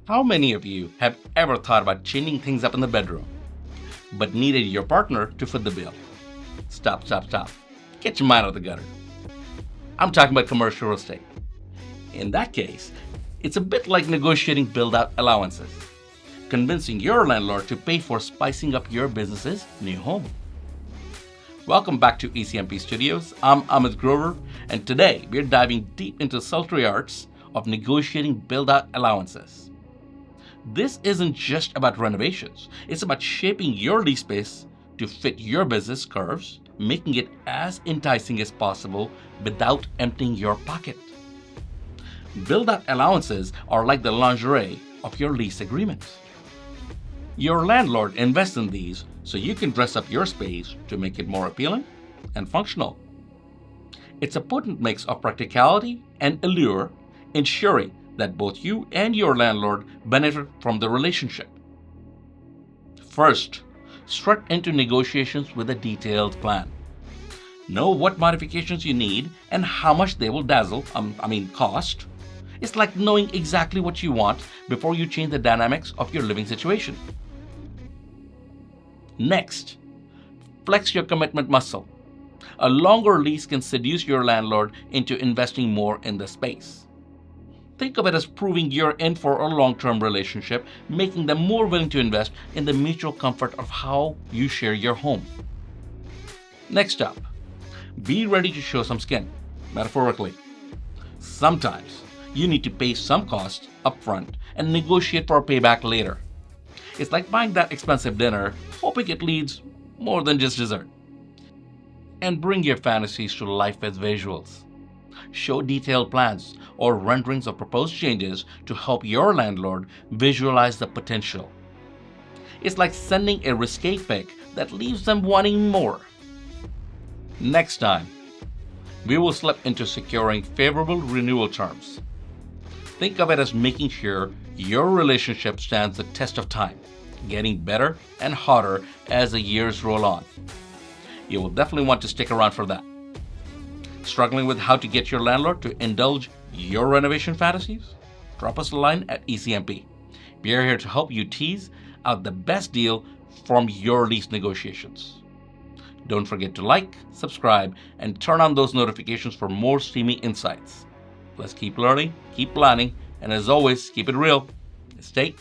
How many of you have ever thought about changing things up in the bedroom, but needed your partner to foot the bill? Stop, stop, stop. Get your mind out of the gutter. I'm talking about commercial real estate. In that case, it's a bit like negotiating build-out allowances, convincing your landlord to pay for spicing up your business's new home. Welcome back to ECMP Studios. I'm Amit Grover, and today we're diving deep into the sultry arts of negotiating build-out allowances. This isn't just about renovations. It's about shaping your lease space to fit your business curves, making it as enticing as possible without emptying your pocket. Build-out allowances are like the lingerie of your lease agreement. Your landlord invests in these so you can dress up your space to make it more appealing and functional. It's a potent mix of practicality and allure, ensuring that both you and your landlord benefit from the relationship. First, strut into negotiations with a detailed plan. Know what modifications you need and how much they will cost. It's like knowing exactly what you want before you change the dynamics of your living situation. Next, flex your commitment muscle. A longer lease can seduce your landlord into investing more in the space. Think of it as proving you're in for a long-term relationship, making them more willing to invest in the mutual comfort of how you share your home. Next up, be ready to show some skin, metaphorically. Sometimes you need to pay some cost upfront and negotiate for a payback later. It's like buying that expensive dinner, hoping it leads more than just dessert. And bring your fantasies to life with visuals. Show detailed plans or renderings of proposed changes to help your landlord visualize the potential. It's like sending a risque pic that leaves them wanting more. Next time, we will slip into securing favorable renewal terms. Think of it as making sure your relationship stands the test of time, getting better and hotter as the years roll on. You will definitely want to stick around for that. Struggling with how to get your landlord to indulge your renovation fantasies? Drop us a line at ECMP. We are here to help you tease out the best deal from your lease negotiations. Don't forget to like, subscribe, and turn on those notifications for more steamy insights. Let's keep learning, keep planning, and as always, keep it real. Stay